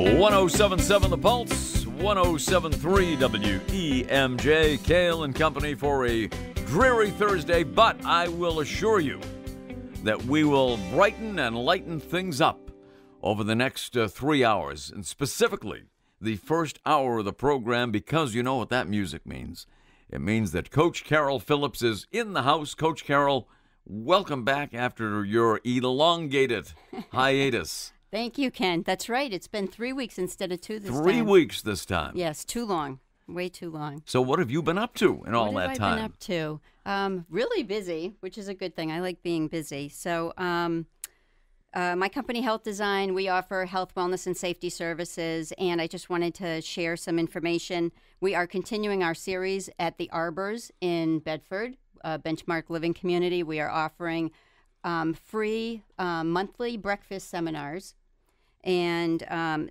1077 The Pulse, 1073 WEMJ, Kale and Company for a dreary Thursday, but I will assure you that we will brighten and lighten things up over the next 3 hours, and specifically the first hour of the program, because you know what that music means. It means that Coach Carol Phillips is in the house. Coach Carol, welcome back after your elongated hiatus. Thank you, Ken. That's right. It's been 3 weeks instead of 2 this time. 3 weeks this time. Yes, too long. Way too long. So what have you been up to in all that time? What have I been up to? Really busy, which is a good thing. I like being busy. So my company, Health Design, we offer health, wellness, and safety services, and I just wanted to share some information. We are continuing our series at the Arbors in Bedford, Benchmark Living Community. We are offering free monthly breakfast seminars, and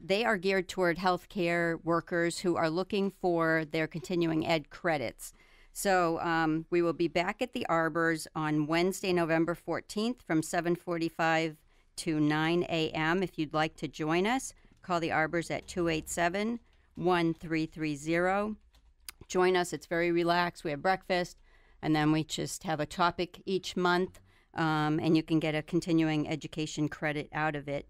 they are geared toward healthcare workers who are looking for their continuing ed credits. So we will be back at the Arbors on Wednesday, November 14th from 7:45 to 9 a.m. If you'd like to join us, call the Arbors at 287-1330. Join us. It's very relaxed. We have breakfast, and then we just have a topic each month, and you can get a continuing education credit out of it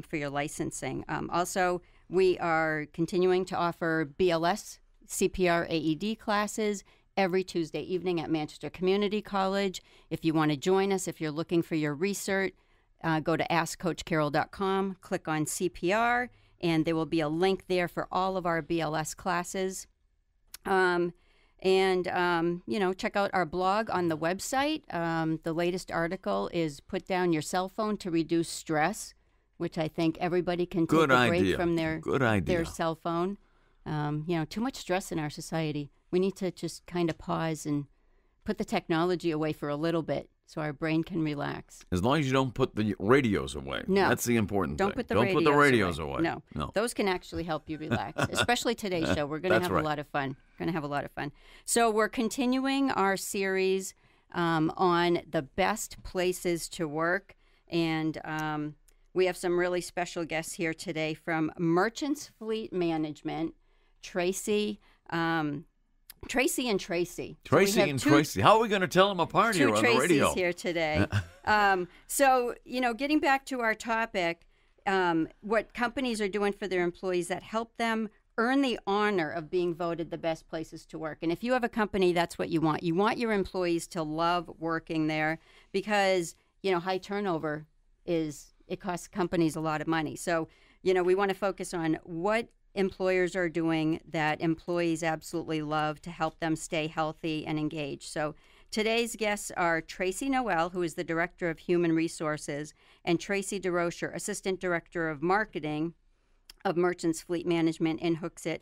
for your licensing. Also, we are continuing to offer BLS, CPR, AED classes every Tuesday evening at Manchester Community College. If you want to join us, if you're looking for your research, go to askcoachcarol.com, click on CPR, and there will be a link there for all of our BLS classes. Check out our blog on the website. The latest article is Put Down Your Cell Phone to Reduce Stress, which I think everybody can take a break from their cell phone. Too much stress in our society. We need to just kind of pause and put the technology away for a little bit so our brain can relax. As long as you don't put the radios away. No. That's the important thing. Don't put the radios away. No. No. Those can actually help you relax, especially today's show. We're going to have a lot of fun. So we're continuing our series on the best places to work, and we have some really special guests here today from Merchants Fleet Management, Tracy and Tracy. Tracy. How are we going to tell them apart here on the radio? Two Tracys here today. Getting back to our topic, what companies are doing for their employees that help them earn the honor of being voted the best places to work. And if you have a company, that's what you want. You want your employees to love working there because, high turnover it costs companies a lot of money. So, we want to focus on what employers are doing that employees absolutely love to help them stay healthy and engaged. So today's guests are Tracy Noel, who is the Director of Human Resources, and Tracy DeRocher, Assistant Director of Marketing of Merchants Fleet Management in Hooksett,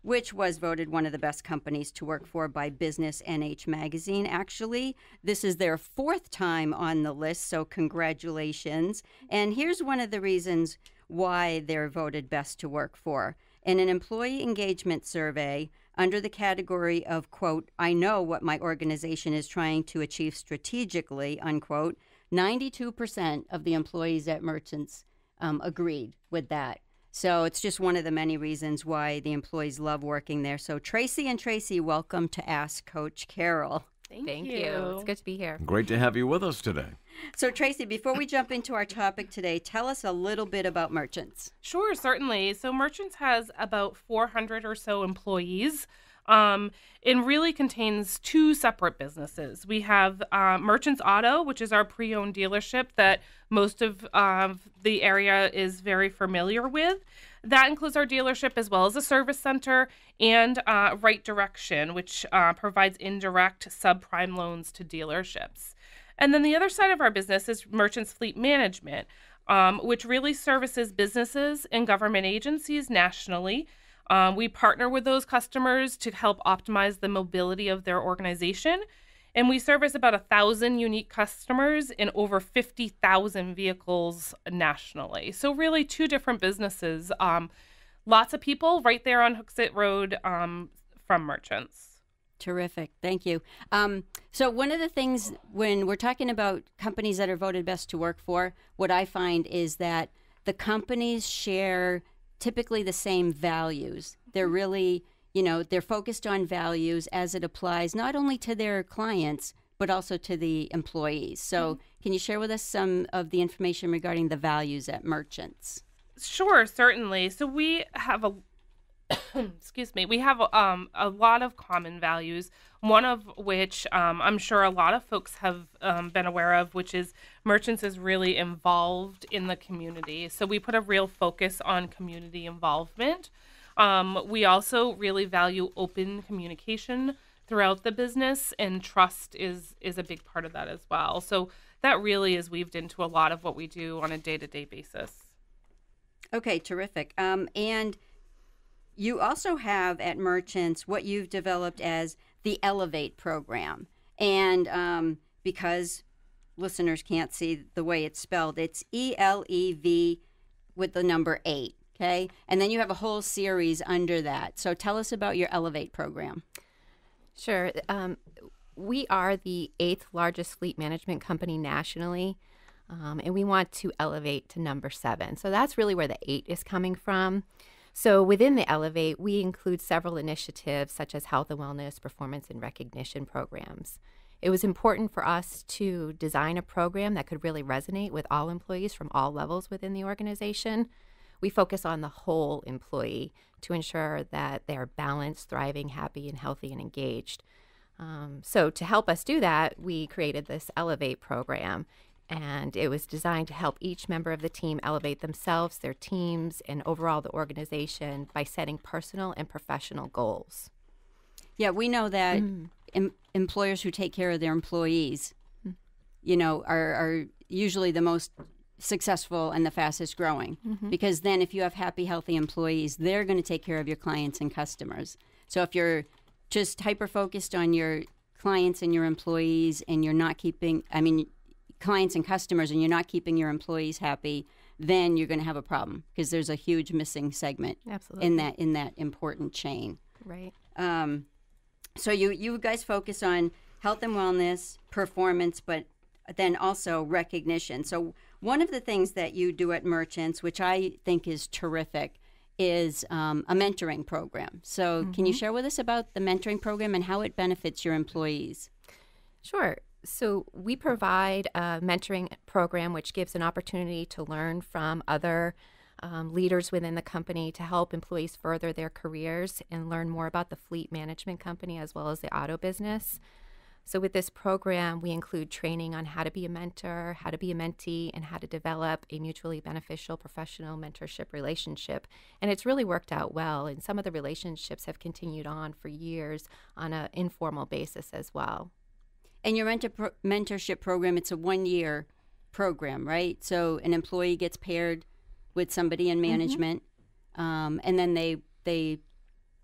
which was voted one of the best companies to work for by Business NH Magazine. Actually, this is their 4th time on the list, so congratulations. And here's one of the reasons why they're voted best to work for. In an employee engagement survey under the category of, quote, I know what my organization is trying to achieve strategically, unquote, 92% of the employees at Merchants agreed with that. So it's just one of the many reasons why the employees love working there. So Tracy and Tracy, welcome to Ask Coach Carol. Thank you. It's good to be here. Great to have you with us today. So, Tracy, before we jump into our topic today, tell us a little bit about Merchants. Sure, certainly. So Merchants has about 400 or so employees. It really contains 2 separate businesses. We have Merchants Auto, which is our pre-owned dealership that most of the area is very familiar with. That includes our dealership as well as a service center and Right Direction, which provides indirect subprime loans to dealerships. And then the other side of our business is Merchants Fleet Management, which really services businesses and government agencies nationally. We partner with those customers to help optimize the mobility of their organization. And we service about 1,000 unique customers in over 50,000 vehicles nationally. So really 2 different businesses. Lots of people right there on Hooksett Road from Merchants. Terrific. Thank you. So one of the things when we're talking about companies that are voted best to work for, what I find is that the companies share typically the same values. They're really, they're focused on values as it applies not only to their clients, but also to the employees. So can you share with us some of the information regarding the values at Merchants? Sure, certainly. So we have excuse me, we have a lot of common values, one of which I'm sure a lot of folks have been aware of, which is Merchants is really involved in the community. So we put a real focus on community involvement. We also really value open communication throughout the business, and trust is a big part of that as well. So that really is weaved into a lot of what we do on a day-to-day basis. Okay, terrific. And you also have at Merchants what you've developed as the Elevate program. And because listeners can't see the way it's spelled, it's ELEV with the number 8, okay? And then you have a whole series under that. So tell us about your Elevate program. Sure. We are the 8th largest fleet management company nationally, and we want to elevate to number 7. So that's really where the 8 is coming from. So within the Elevate, we include several initiatives such as health and wellness, performance, and recognition programs. It was important for us to design a program that could really resonate with all employees from all levels within the organization. We focus on the whole employee to ensure that they're balanced, thriving, happy, and healthy and engaged. So to help us do that, we created this Elevate program, and it was designed to help each member of the team elevate themselves, their teams, and overall the organization by setting personal and professional goals. Yeah, we know that employers who take care of their employees, are usually the most successful and the fastest growing, because then if you have happy, healthy employees, they're going to take care of your clients and customers. So if you're just hyper-focused on your clients and your employees and you're not keeping, clients and customers, and you're not keeping your employees happy, then you're going to have a problem because there's a huge missing segment Absolutely. in that important chain. Right. So you guys focus on health and wellness, performance, but then also recognition. So one of the things that you do at Merchants, which I think is terrific, is a mentoring program. So can you share with us about the mentoring program and how it benefits your employees? Sure. So we provide a mentoring program which gives an opportunity to learn from other leaders within the company to help employees further their careers and learn more about the fleet management company as well as the auto business. So with this program, we include training on how to be a mentor, how to be a mentee, and how to develop a mutually beneficial professional mentorship relationship. And it's really worked out well, and some of the relationships have continued on for years on an informal basis as well. And your mentorship program, it's a 1-year program, right? So an employee gets paired with somebody in management, and then they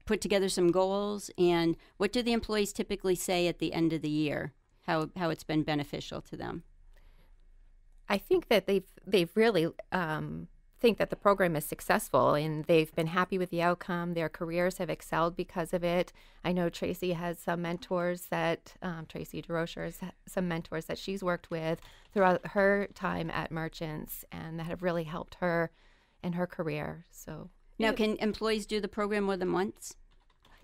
put together some goals. And what do the employees typically say at the end of the year, how it's been beneficial to them? I think that they've really think that the program is successful, and they've been happy with the outcome. Their careers have excelled because of it. I know Tracy has some mentors that, Tracy DeRocher has some mentors that she's worked with throughout her time at Merchants, and that have really helped her in her career. So now, can employees do the program more than once?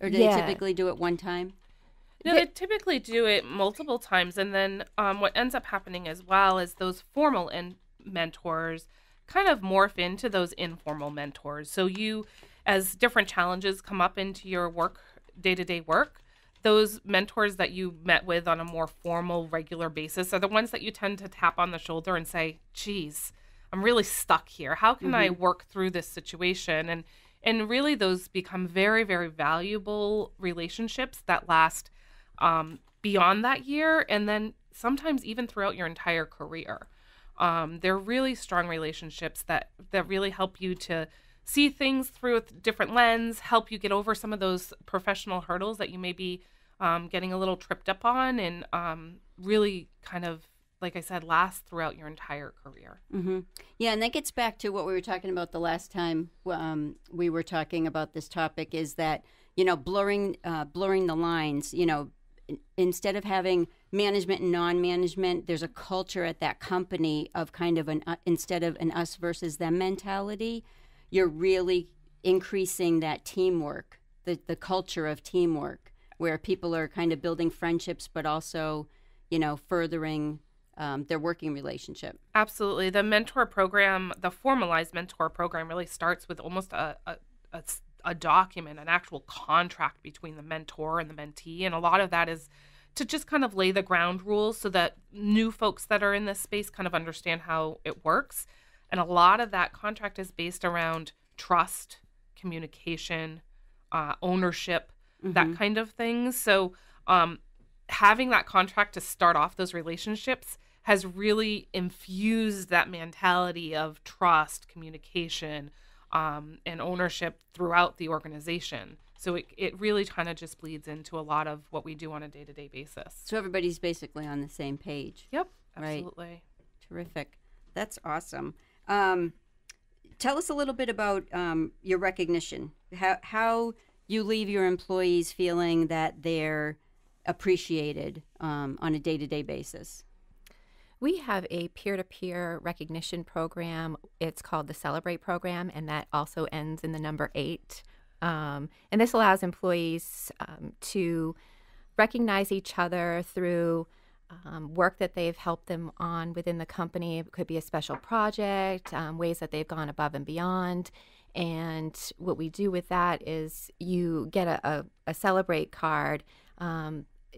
Or do they typically do it one time? No, they typically do it multiple times. And then what ends up happening as well is those formal mentors kind of morph into those informal mentors. So you, as different challenges come up into your work, day-to-day work, those mentors that you met with on a more formal, regular basis are the ones that you tend to tap on the shoulder and say, geez, I'm really stuck here. How can I work through this situation? And really those become very, very valuable relationships that last beyond that year, and then sometimes even throughout your entire career. They're really strong relationships that really help you to see things through a different lens, help you get over some of those professional hurdles that you may be getting a little tripped up on, and really kind of, like I said, last throughout your entire career. Yeah, and that gets back to what we were talking about the last time we were talking about this topic, is that, blurring the lines, instead of having management and non-management, there's a culture at that company of kind of instead of an us versus them mentality. You're really increasing that teamwork, the culture of teamwork, where people are kind of building friendships, but also, furthering their working relationship. Absolutely. The mentor program, the formalized mentor program, really starts with almost a document, an actual contract between the mentor and the mentee. And a lot of that is to just kind of lay the ground rules so that new folks that are in this space kind of understand how it works. And a lot of that contract is based around trust, communication, ownership, that kind of thing. So having that contract to start off those relationships has really infused that mentality of trust, communication, and ownership throughout the organization. So it really kind of just bleeds into a lot of what we do on a day-to-day basis. So everybody's basically on the same page. Yep, absolutely. Right. Terrific. That's awesome. Tell us a little bit about your recognition, how you leave your employees feeling that they're appreciated on a day-to-day basis. We have a peer-to-peer recognition program. It's called the Celebrate program, and that also ends in the number 8. And this allows employees to recognize each other through work that they've helped them on within the company. It could be a special project, ways that they've gone above and beyond. And what we do with that is you get a Celebrate card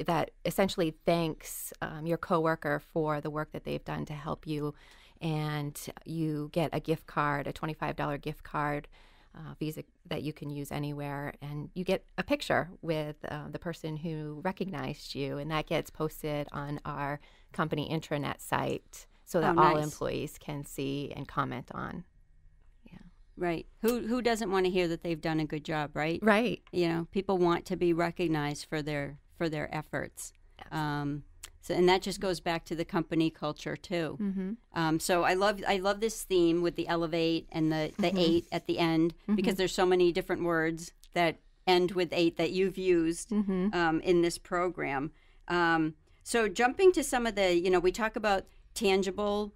that essentially thanks your coworker for the work that they've done to help you. And you get a gift card, a $25 gift card, Visa that you can use anywhere, and you get a picture with the person who recognized you, and that gets posted on our company intranet site so that all employees can see and comment on. Yeah, right. Who doesn't want to hear that they've done a good job, right? Right. People want to be recognized for their efforts. So, and that just goes back to the company culture too. Mm-hmm. So I love this theme with the elevate and the 8 at the end, because there's so many different words that end with 8 that you've used in this program. So jumping to some of the, we talk about tangible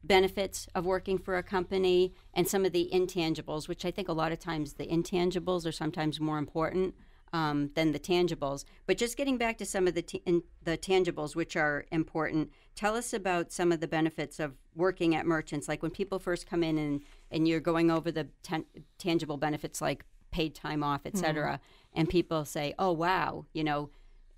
benefits of working for a company and some of the intangibles, which I think a lot of times the intangibles are sometimes more important than the tangibles. But just getting back to some of the tangibles, which are important, tell us about some of the benefits of working at Merchants. Like when people first come in and you're going over the tangible benefits like paid time off, et cetera, and people say, oh, wow,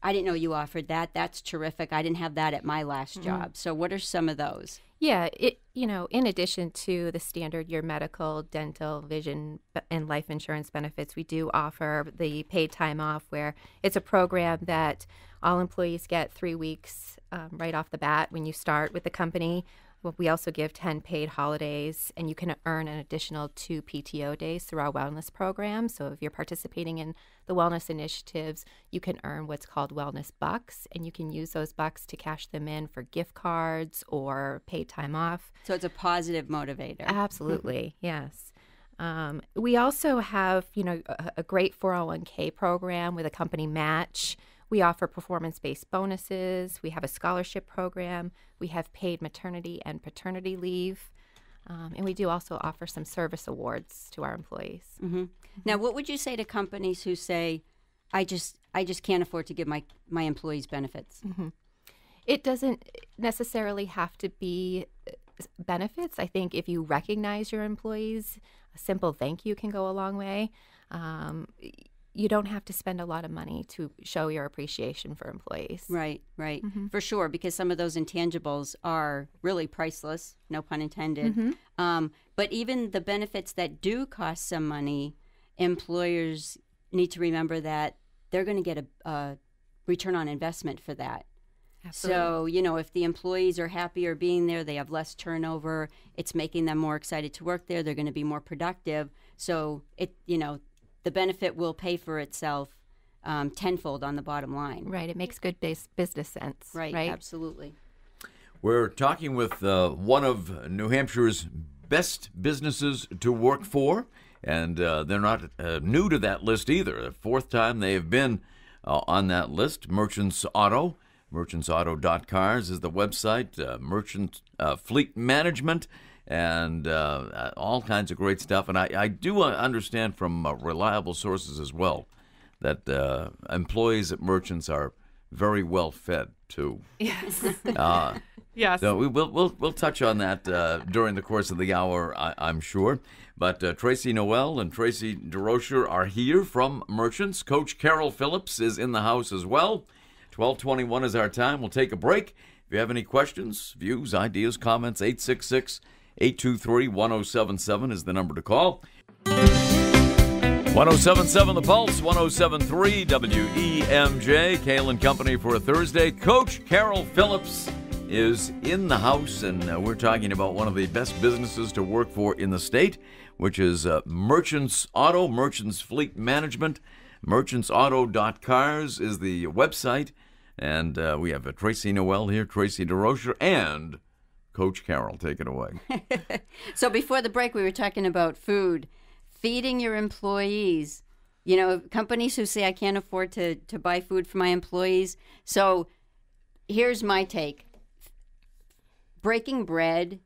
I didn't know you offered that. That's terrific. I didn't have that at my last job. So what are some of those? Yeah, in addition to the standard your medical, dental, vision, and life insurance benefits, we do offer the paid time off, where it's a program that all employees get 3 weeks right off the bat when you start with the company. We also give 10 paid holidays, and you can earn an additional 2 PTO days through our wellness program. So if you're participating in the wellness initiatives, you can earn what's called wellness bucks, and you can use those bucks to cash them in for gift cards or paid time off. So it's a positive motivator. Absolutely, yes. We also have, a great 401k program with a company match. We offer performance-based bonuses. We have a scholarship program. We have paid maternity and paternity leave. And we do also offer some service awards to our employees. Mm-hmm. Now, what would you say to companies who say, I just can't afford to give my employees benefits? Mm-hmm. It doesn't necessarily have to be benefits. I think if you recognize your employees, a simple thank you can go a long way. You don't have to spend a lot of money to show your appreciation for employees. Right. For sure, because some of those intangibles are really priceless, no pun intended. But even the benefits that do cost some money, employers need to remember that they're going to get a return on investment for that. Absolutely. So, if the employees are happier being there, they have less turnover, it's making them more excited to work there, they're going to be more productive. So, the benefit will pay for itself tenfold on the bottom line. Right. It makes good business sense. Right. Absolutely. We're talking with one of New Hampshire's best businesses to work for, and they're not new to that list either. The 4th time they have been on that list. Merchants Auto. merchantsauto.cars is the website. Merchant Fleet Management. and all kinds of great stuff. And I do understand from reliable sources as well that employees at Merchants are very well fed too. Yes. Yes. So we'll touch on that during the course of the hour, I'm sure. But Tracy Noel and Tracy DeRocher are here from Merchants. Coach Carol Phillips is in the house as well. 12:21 is our time. We'll take a break. If you have any questions, views, ideas, comments, 866-823-1077 is the number to call. 1077 The Pulse, 1073 WEMJ, Kale and Company for a Thursday. Coach Carol Phillips is in the house, and we're talking about one of the best businesses to work for in the state, which is Merchants Auto, Merchants Fleet Management. Merchantsauto.cars is the website, and we have Tracy Noel here, Tracy DeRocher, and Coach Carol. Take it away. So before the break, we were talking about food. Feeding your employees. You know, companies who say, I can't afford to buy food for my employees. So here's my take. Breaking bread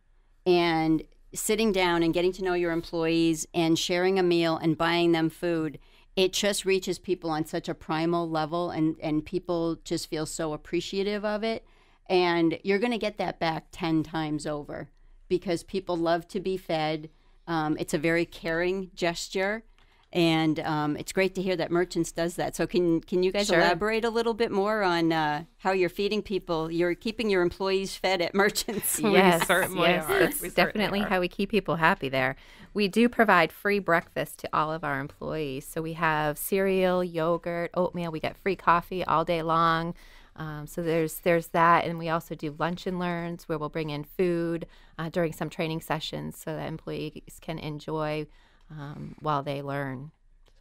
and sitting down and getting to know your employees and sharing a meal and buying them food, it just reaches people on such a primal level, and people just feel so appreciative of it. And you're going to get that back 10 times over because people love to be fed. It's a very caring gesture, and it's great to hear that Merchants does that. So can you guys elaborate a little bit more on how you're feeding people, you're keeping your employees fed at Merchants? Yes, We certainly yes, are. that's definitely how we keep people happy there. We do provide free breakfast to all of our employees. So we have cereal, yogurt, oatmeal. We get free coffee all day long. So there's that, and we also do lunch and learns where we'll bring in food during some training sessions so that employees can enjoy while they learn.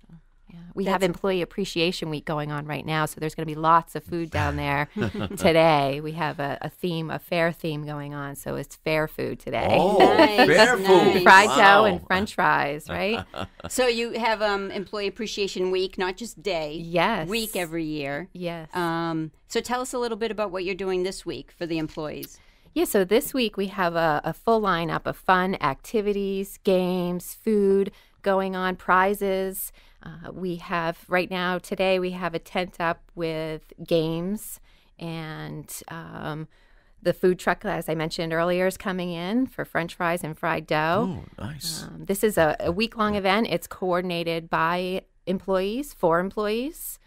So, yeah. We have Employee Appreciation Week going on right now, so there's going to be lots of food down there today. We have a fair theme going on, so it's fair food today. Oh, Nice, fair nice. food. Fried Wow. dough and French fries, right? So you have Employee Appreciation Week, not just day. Yes. Week every year. Yes. So tell us a little bit about what you're doing this week for the employees. Yeah, so this week we have a full lineup of fun activities, games, food going on, prizes. We have right now, today, we have a tent up with games, and the food truck, as I mentioned earlier, is coming in for French fries and fried dough. Oh, nice. This is a week-long event. It's coordinated by employees, for employees,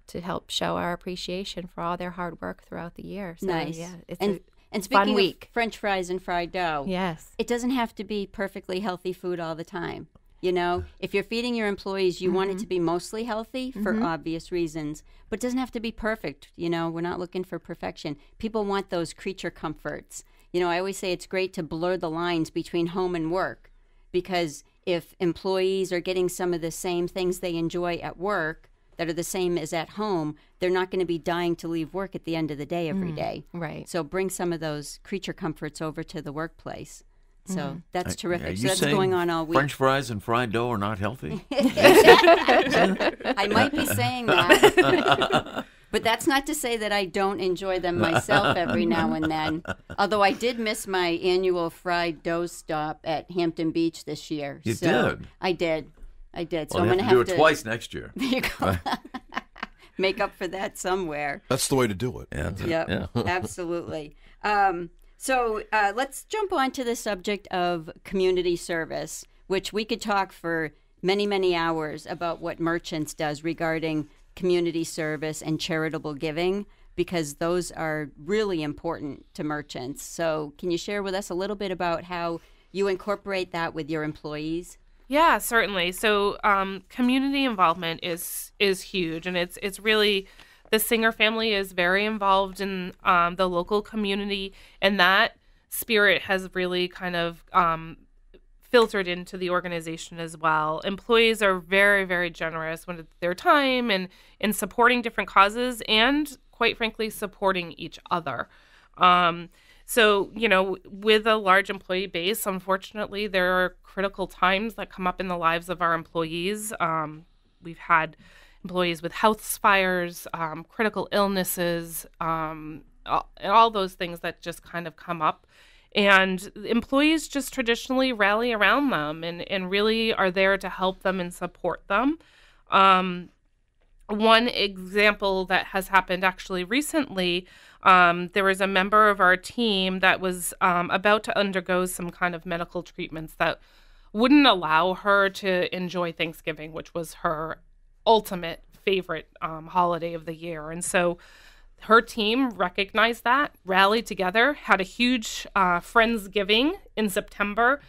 to help show our appreciation for all their hard work throughout the year. So, Nice. yeah, it's And fun speaking week. of French fries and fried dough, Yes. it doesn't have to be perfectly healthy food all the time. You know, if you're feeding your employees, you want it to be mostly healthy for obvious reasons, but it doesn't have to be perfect. You know, we're not looking for perfection. People want those creature comforts. You know, I always say it's great to blur the lines between home and work, because if employees are getting some of the same things they enjoy at work that are the same as at home, they're not going to be dying to leave work at the end of the day every day. Right. So bring some of those creature comforts over to the workplace. So that's Are terrific. you So that's saying going on all week. French fries and fried dough are not healthy? I might be saying that. But that's not to say that I don't enjoy them myself every now and then. Although I did miss my annual fried dough stop at Hampton Beach this year. You so did? I did. So Well, I'm you going have to do it twice next year. There you go. Make up for that somewhere. That's the way to do it. Yeah. Yep, Yeah. absolutely. So let's jump on to the subject of community service, which we could talk for many, many hours about what Merchants does regarding community service and charitable giving, because those are really important to Merchants. So can you share with us a little bit about how you incorporate that with your employees? Yeah, certainly. So community involvement is huge, and it's really, the Singer family is very involved in the local community, and that spirit has really kind of filtered into the organization as well. Employees are very, very generous with their time and in supporting different causes, and quite frankly, supporting each other. So, you know, with a large employee base, unfortunately, there are critical times that come up in the lives of our employees. We've had employees with house fires, critical illnesses, and all those things that just kind of come up. And employees just traditionally rally around them and really are there to help them and support them. One example that has happened actually recently, there was a member of our team that was about to undergo some kind of medical treatments that wouldn't allow her to enjoy Thanksgiving, which was her ultimate favorite holiday of the year. And so her team recognized that, rallied together, had a huge Friendsgiving in September,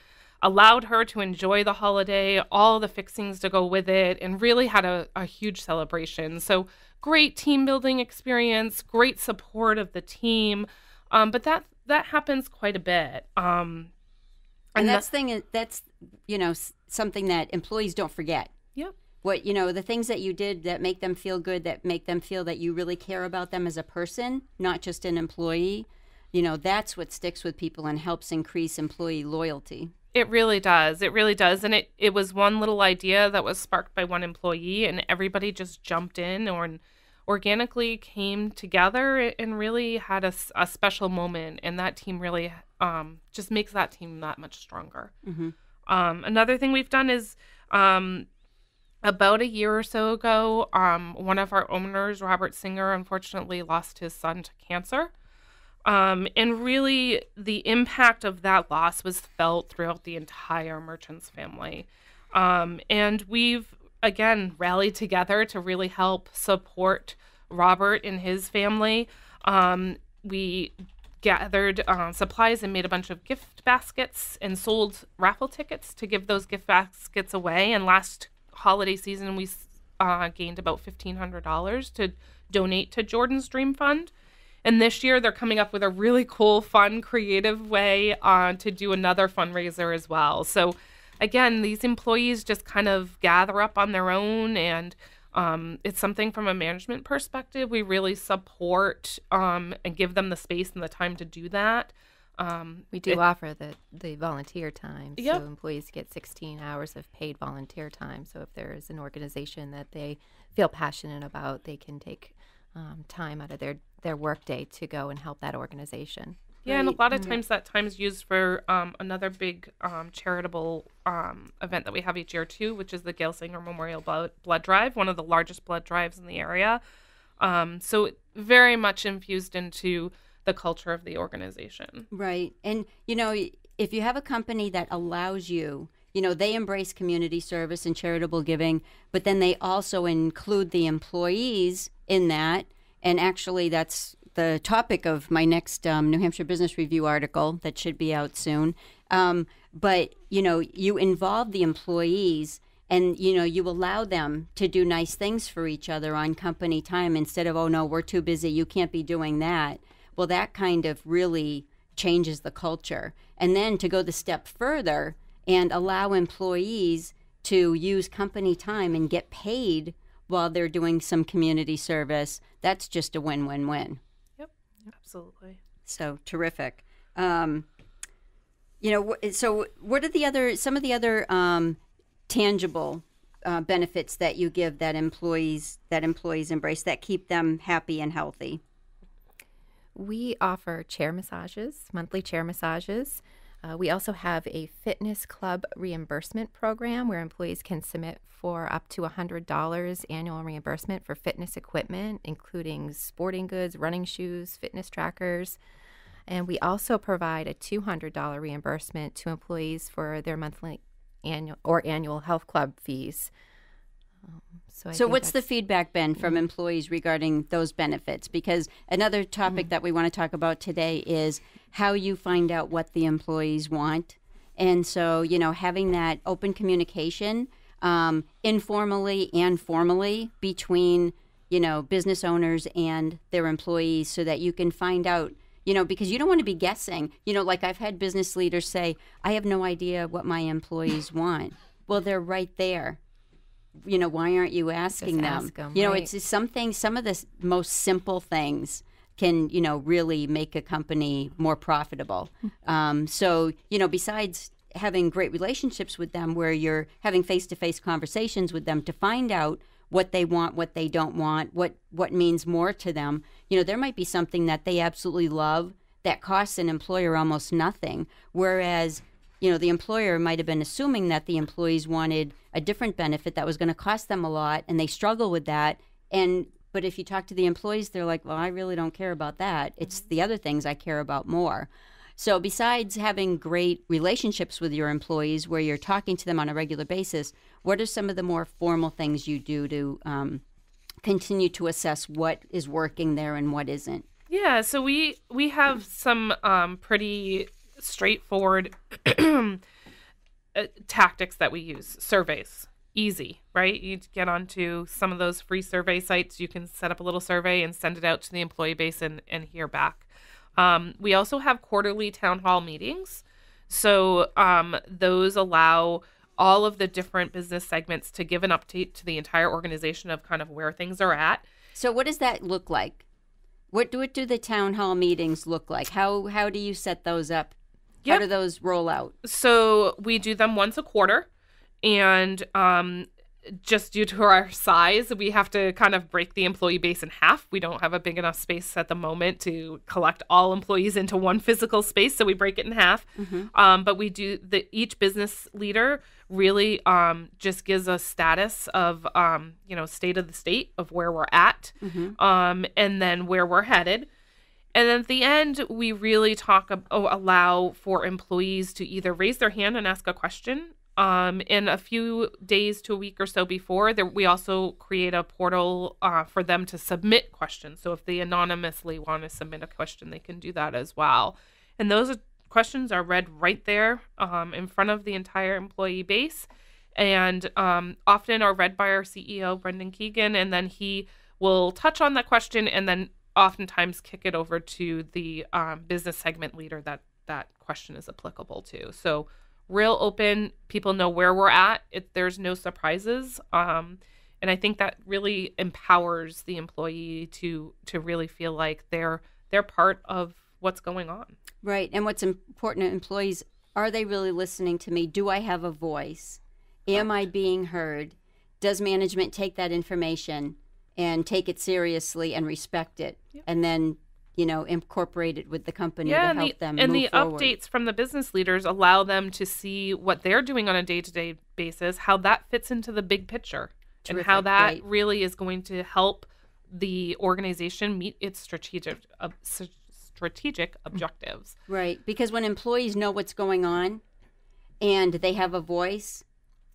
allowed her to enjoy the holiday, all the fixings to go with it, and really had a huge celebration. So great team building experience, great support of the team. But that happens quite a bit. And that's something that employees don't forget. Yep. The things that you did that make them feel good, that make them feel that you really care about them as a person, not just an employee, that's what sticks with people and helps increase employee loyalty. It really does. It really does. And it was one little idea that was sparked by one employee, and everybody just jumped in or organically came together and really had a special moment. And that team really just makes that team that much stronger. Mm-hmm. Another thing we've done is about a year or so ago, one of our owners, Robert Singer, unfortunately lost his son to cancer. And really, the impact of that loss was felt throughout the entire Merchants family. And we've, again, rallied together to really help support Robert and his family. We gathered supplies and made a bunch of gift baskets and sold raffle tickets to give those gift baskets away. And last holiday season, we gained about $1,500 to donate to Jordan's Dream Fund. And this year, they're coming up with a really cool, fun, creative way to do another fundraiser as well. So, again, these employees just kind of gather up on their own, and it's something from a management perspective we really support and give them the space and the time to do that. We do offer the volunteer time. Yep. So employees get 16 hours of paid volunteer time. So if there is an organization that they feel passionate about, they can take time out of their work day to go and help that organization. Yeah, right. And a lot of times that time is used for another big charitable event that we have each year too, which is the Gail Singer Memorial Blood Drive, one of the largest blood drives in the area. So very much infused into the culture of the organization. Right. And, if you have a company that allows you, they embrace community service and charitable giving, but then they also include the employees in that. And actually, that's the topic of my next New Hampshire Business Review article that should be out soon. But, you involve the employees and, you allow them to do nice things for each other on company time instead of, oh, no, we're too busy, you can't be doing that. Well, that kind of really changes the culture. And then to go the step further and allow employees to use company time and get paid while they're doing some community service, that's just a win-win-win. Yep, absolutely. So terrific. So what are some of the other tangible benefits that you give that employees embrace that keep them happy and healthy? We offer monthly chair massages. We also have a fitness club reimbursement program where employees can submit for up to $100 annual reimbursement for fitness equipment, including sporting goods, running shoes, fitness trackers. And we also provide a $200 reimbursement to employees for their monthly annual health club fees. So what's the feedback been from employees regarding those benefits? Because another topic that we want to talk about today is how you find out what the employees want. And so, having that open communication informally and formally between, business owners and their employees so that you can find out, because you don't want to be guessing. Like I've had business leaders say, I have no idea what my employees want. Well, they're right there. Why aren't you asking them? Ask them, right. It's just some of the most simple things can, really make a company more profitable. So, besides having great relationships with them where you're having face-to-face conversations with them to find out what they want, what they don't want, what means more to them, there might be something that they absolutely love that costs an employer almost nothing, whereas the employer might have been assuming that the employees wanted a different benefit that was going to cost them a lot, and they struggle with that. But if you talk to the employees, they're like, well, I really don't care about that. It's the other things I care about more. So besides having great relationships with your employees where you're talking to them on a regular basis, what are some of the more formal things you do to continue to assess what is working there and what isn't? Yeah, so we have some pretty straightforward tactics that we use. Surveys. Easy, right? You get onto some of those free survey sites. You can set up a little survey and send it out to the employee base and hear back. We also have quarterly town hall meetings. So those allow all of the different business segments to give an update to the entire organization of kind of where things are at. So what does that look like? What do the town hall meetings look like? How do you set those up? Yep. How do those roll out? So we do them once a quarter. And just due to our size, we have to kind of break the employee base in half. We don't have a big enough space at the moment to collect all employees into one physical space, so we break it in half. Mm-hmm. But we do each business leader really just gives a status of state of the state of where we're at, mm-hmm. And then where we're headed. And then at the end, we really allow for employees to either raise their hand and ask a question. In a few days to a week or so before, we also create a portal for them to submit questions. So if they anonymously want to submit a question, they can do that as well. And those questions are read right there in front of the entire employee base, and often are read by our CEO, Brendan Keegan, and then he will touch on that question and then oftentimes kick it over to the business segment leader that question is applicable to. So real open, people know where we're at. There's no surprises. And I think that really empowers the employee to really feel like they're part of what's going on. Right. And what's important to employees, are they really listening to me? Do I have a voice? Am I being heard? Does management take that information and take it seriously and respect it? Yep. And then incorporate it with the company to help them move forward. And the updates from the business leaders allow them to see what they're doing on a day-to-day basis, how that fits into the big picture. Terrific, and how that really is going to help the organization meet its strategic objectives. Right, because when employees know what's going on and they have a voice,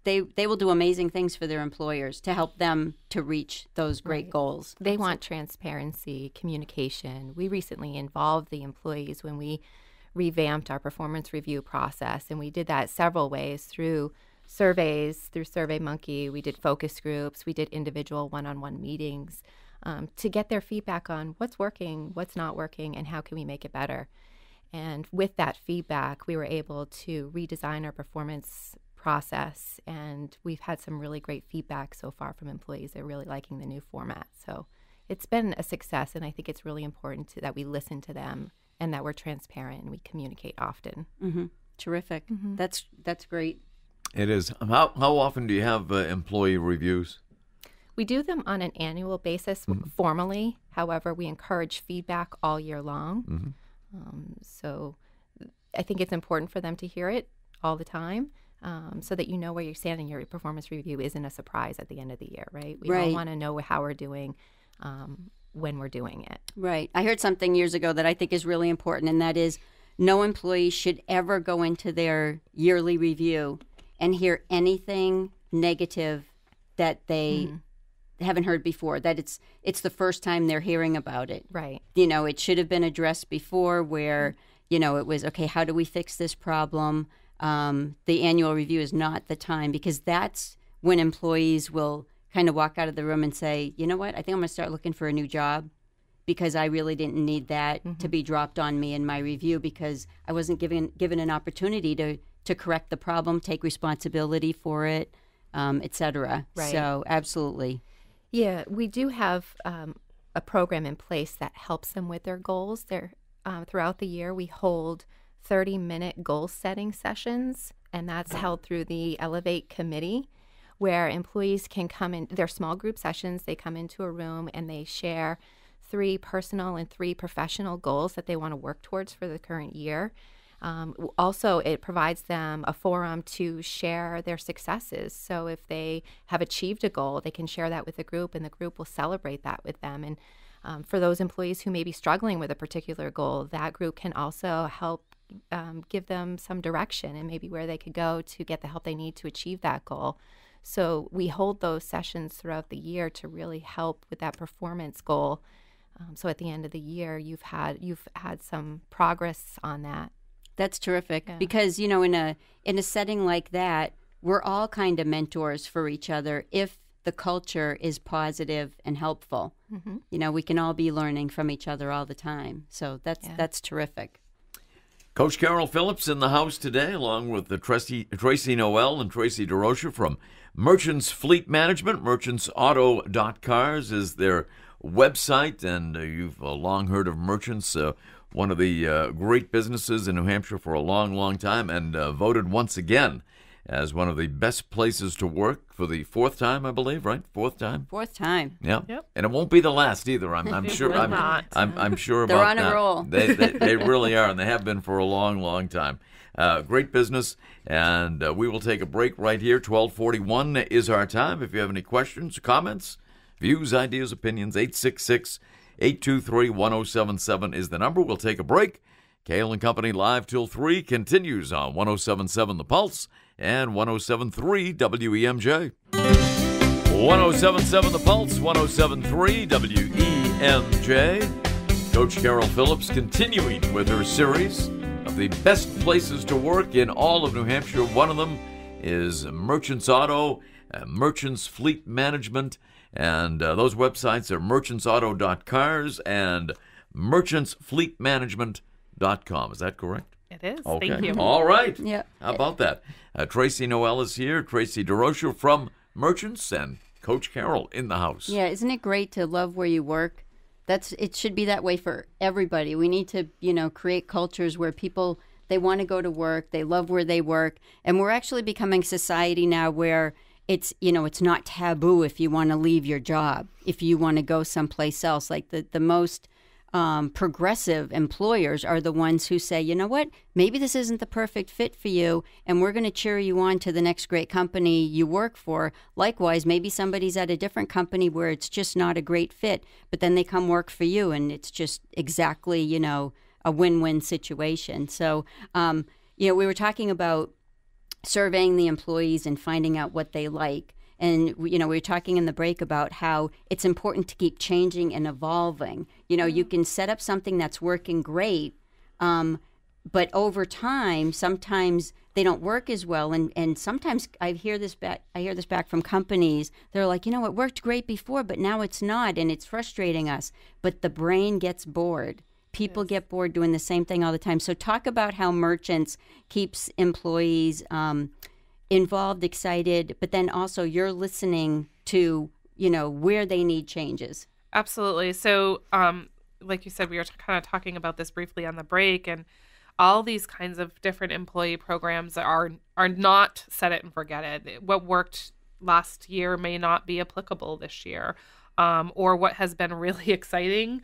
they will do amazing things for their employers to help them to reach those great goals. They want transparency, communication. We recently involved the employees when we revamped our performance review process, and we did that several ways through surveys, through SurveyMonkey. We did focus groups. We did individual one-on-one meetings to get their feedback on what's working, what's not working, and how can we make it better. And with that feedback, we were able to redesign our performance process, and we've had some really great feedback so far from employees. They're really liking the new format. So it's been a success, and I think it's really important that we listen to them and that we're transparent and we communicate often. Mm-hmm. Terrific. Mm-hmm. That's great. It is. How often do you have employee reviews? We do them on an annual basis, mm-hmm. formally. However, we encourage feedback all year long. Mm-hmm. So I think it's important for them to hear it all the time. So that you know where you stand, and your performance review isn't a surprise at the end of the year, right? We all want to know how we're doing when we're doing it. Right. I heard something years ago that I think is really important, and that is no employee should ever go into their yearly review and hear anything negative that they haven't heard before, that it's the first time they're hearing about it. Right. It should have been addressed before where, it was, okay, how do we fix this problem? The annual review is not the time, because that's when employees will kind of walk out of the room and say, you know what, I think I'm going to start looking for a new job because I really didn't need that to be dropped on me in my review, because I wasn't given an opportunity to correct the problem, take responsibility for it, et cetera. Right. So absolutely. Yeah, we do have a program in place that helps them with their goals. Throughout the year, we hold 30-minute goal-setting sessions, and that's held through the Elevate Committee, where employees can come in. They're small group sessions. They come into a room and they share 3 personal and 3 professional goals that they want to work towards for the current year. Also, it provides them a forum to share their successes. So if they have achieved a goal, they can share that with the group, and the group will celebrate that with them. And for those employees who may be struggling with a particular goal, that group can also help give them some direction and maybe where they could go to get the help they need to achieve that goal. So we hold those sessions throughout the year to really help with that performance goal. So at the end of the year, you've had some progress on that. That's terrific because, you know, in a setting like that, we're all kind of mentors for each other if the culture is positive and helpful. Mm-hmm. You know, we can all be learning from each other all the time. So that's terrific. Coach Carol Phillips in the house today, along with the Tracy Noel and Tracy DeRocher from Merchants Fleet Management. Merchantsauto.cars is their website, and you've long heard of Merchants, one of the great businesses in New Hampshire for a long, long time, and voted once again as one of the best places to work for the 4th time, I believe, right? 4th time? 4th time. Yeah. Yep. And it won't be the last either. I'm sure. I'm sure about that. They're on a roll. They really are, and they have been for a long, long time. Great business, and we will take a break right here. 12:41 is our time. If you have any questions, comments, views, ideas, opinions, 866-823-1077 is the number. We'll take a break. Kale and Company live till 3 continues on 107.7 The Pulse and 107.3 WEMJ. 107.7 The Pulse, 107.3 WEMJ. Coach Carol Phillips continuing with her series of the best places to work in all of New Hampshire. One of them is Merchants Auto, Merchants Fleet Management, and those websites are merchantsauto.cars and merchantsfleetmanagement.com. Is that correct? It is. Okay. Thank you. All right. Yeah. How about that? Tracy Noel is here. Tracy DeRocher from Merchants, and Coach Carol in the house. Yeah, isn't it great to love where you work? It should be that way for everybody. We need to, create cultures where people, they want to go to work, they love where they work, and we're actually becoming a society now where it's not taboo if you want to leave your job, if you want to go someplace else. Like the most progressive employers are the ones who say, you know what, maybe this isn't the perfect fit for you, and we're going to cheer you on to the next great company you work for. Likewise, maybe somebody's at a different company where it's just not a great fit, but then they come work for you, and it's just exactly, a win-win situation. So, we were talking about surveying the employees and finding out what they like. And, we were talking in the break about how it's important to keep changing and evolving. You can set up something that's working great, but over time, sometimes they don't work as well. And sometimes I hear this back from companies. They're like, it worked great before, but now it's not, and it's frustrating us. But the brain gets bored. People get bored doing the same thing all the time. So talk about how Merchants keeps employees involved, excited, but then also you're listening to, where they need changes. Absolutely. So, like you said, we were kind of talking about this briefly on the break, and all these kinds of different employee programs are not set it and forget it. What worked last year may not be applicable this year, or what has been really exciting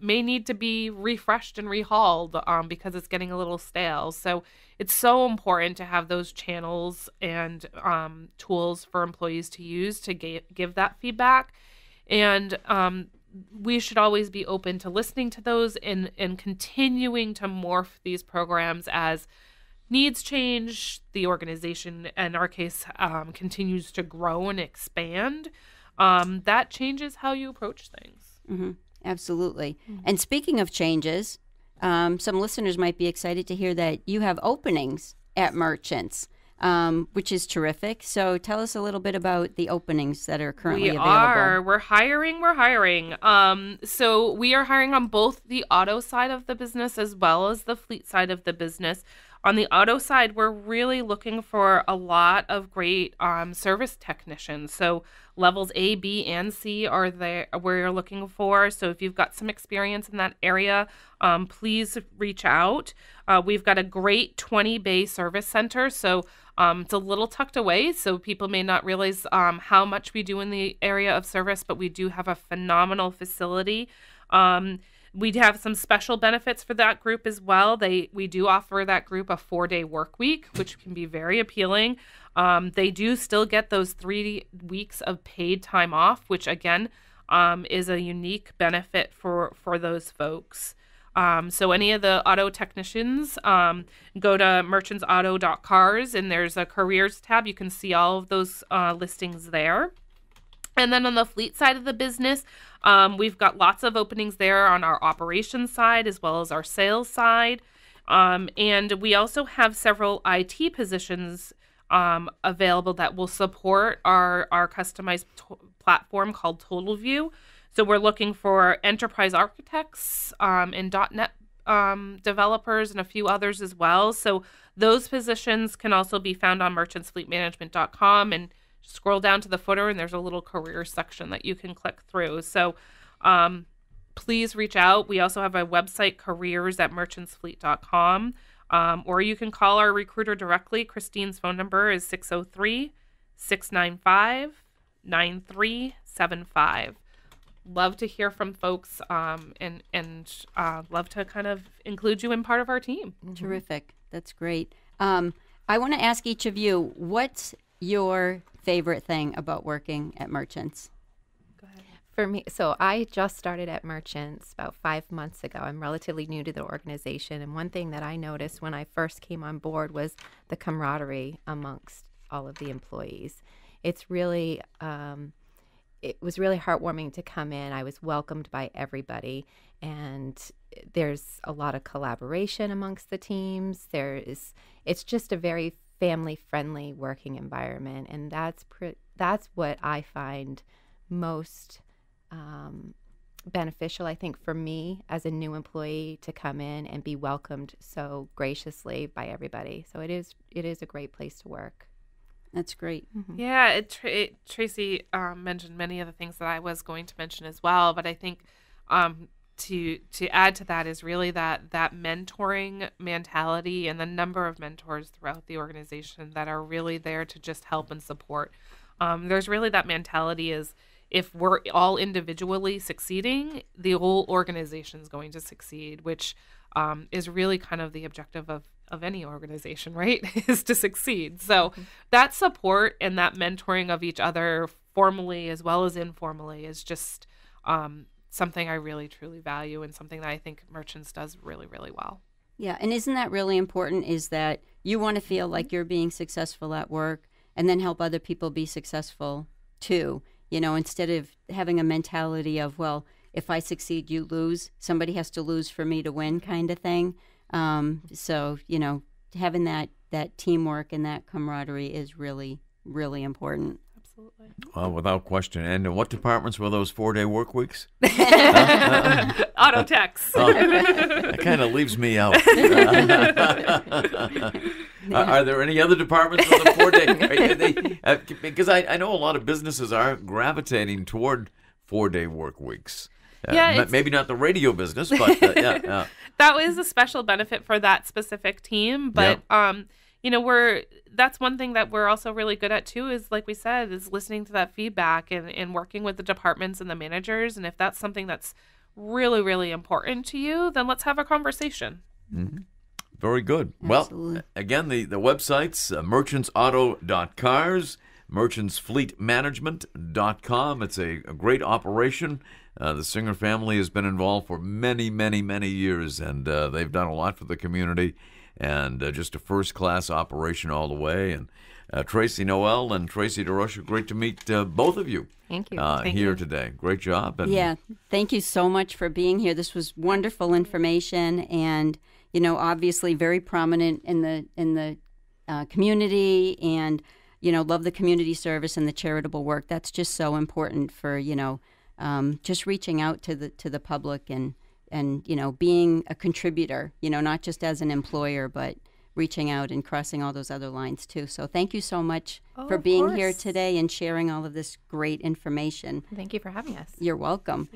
may need to be refreshed and rehauled because it's getting a little stale. So it's so important to have those channels and tools for employees to use to give that feedback. And we should always be open to listening to those and continuing to morph these programs as needs change, the organization, in our case, continues to grow and expand. That changes how you approach things. Mm-hmm. Absolutely. Mm-hmm. And speaking of changes, some listeners might be excited to hear that you have openings at Merchants, which is terrific. So tell us a little bit about the openings that are currently available. We're hiring. So we are hiring on both the auto side of the business as well as the fleet side of the business. On the auto side, we're really looking for a lot of great service technicians. So levels A, B, and C are there where you're looking for. So if you've got some experience in that area, please reach out. We've got a great 20-bay service center. So it's a little tucked away, so people may not realize how much we do in the area of service, but we do have a phenomenal facility. We have some special benefits for that group as well. We do offer that group a 4-day work week, which can be very appealing. They do still get those 3 weeks of paid time off, which again is a unique benefit for those folks. So any of the auto technicians, go to merchantsauto.cars and there's a careers tab. You can see all of those listings there. And then on the fleet side of the business, we've got lots of openings there on our operations side as well as our sales side. And we also have several IT positions available that will support our customized platform called Total View. So we're looking for enterprise architects and .NET developers and a few others as well. So those positions can also be found on merchantsfleetmanagement.com, and scroll down to the footer and there's a little career section that you can click through. So please reach out. We also have a website, careers@merchantsfleet.com, or you can call our recruiter directly. Christine's phone number is 603-695-9375. Love to hear from folks and love to kind of include you in part of our team. Terrific. That's great. I want to ask each of you, what's your favorite thing about working at Merchants? Go ahead. For me, so I just started at Merchants about 5 months ago. I'm relatively new to the organization, and one thing that I noticed when I first came on board was the camaraderie amongst all of the employees. It's really, it was really heartwarming to come in. I was welcomed by everybody, and there's a lot of collaboration amongst the teams. It's just a very family-friendly working environment, and that's what I find most beneficial, I think, for me as a new employee, to come in and be welcomed so graciously by everybody. So it is a great place to work. That's great. Mm-hmm. Yeah, Tracy mentioned many of the things that I was going to mention as well, but I think to add to that is really that mentoring mentality and the number of mentors throughout the organization that are really there to just help and support. There's really that mentality is, if we're all individually succeeding, the whole organization is going to succeed, which is really kind of the objective of any organization, right? Is to succeed. So that support and that mentoring of each other formally as well as informally is just something I really truly value, and something that I think Merchants does really, really well. Yeah, and isn't that really important, is that you want to feel like you're being successful at work and then help other people be successful too, instead of having a mentality of, well, if I succeed, you lose. Somebody has to lose for me to win kind of thing. So, having that teamwork and that camaraderie is really, really important. Absolutely. Well, without question. And in what departments were those 4-day work weeks? Auto techs. That kind of leaves me out. Are there any other departments with a 4-day? Because I know a lot of businesses are gravitating toward 4-day work weeks. Maybe not the radio business, but yeah. That was a special benefit for that specific team. But, that's one thing that we're also really good at too, is, like we said, is listening to that feedback and working with the departments and the managers. And if that's something that's really, really important to you, then let's have a conversation. Mm-hmm. Very good. Absolutely. Well, again, the website's merchantsauto.cars, merchantsfleetmanagement.com. It's a great operation. The Singer family has been involved for many, many, many years, and they've done a lot for the community, and just a first-class operation all the way. And Tracy Noel and Tracy DeRocha, great to meet both of you. Thank you. Here today. Great job. And yeah, thank you so much for being here. This was wonderful information, and obviously very prominent in the community, and love the community service and the charitable work. That's just so important for just reaching out to the public and being a contributor. Not just as an employer, but reaching out and crossing all those other lines too. So thank you so much for being here today and sharing all of this great information. Thank you for having us. You're welcome.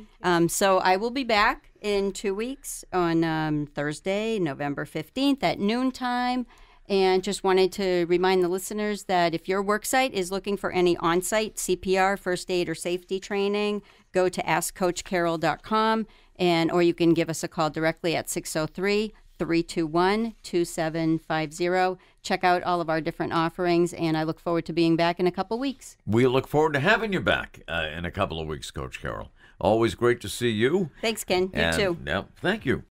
So I will be back in 2 weeks on Thursday, November 15th at noontime. And just wanted to remind the listeners that if your worksite is looking for any on-site CPR, first aid, or safety training, go to askcoachcarol.com or you can give us a call directly at 603-321-2750. Check out all of our different offerings, and I look forward to being back in a couple weeks. We look forward to having you back in a couple of weeks, Coach Carol. Always great to see you. Thanks, Ken. You too. Yeah, thank you.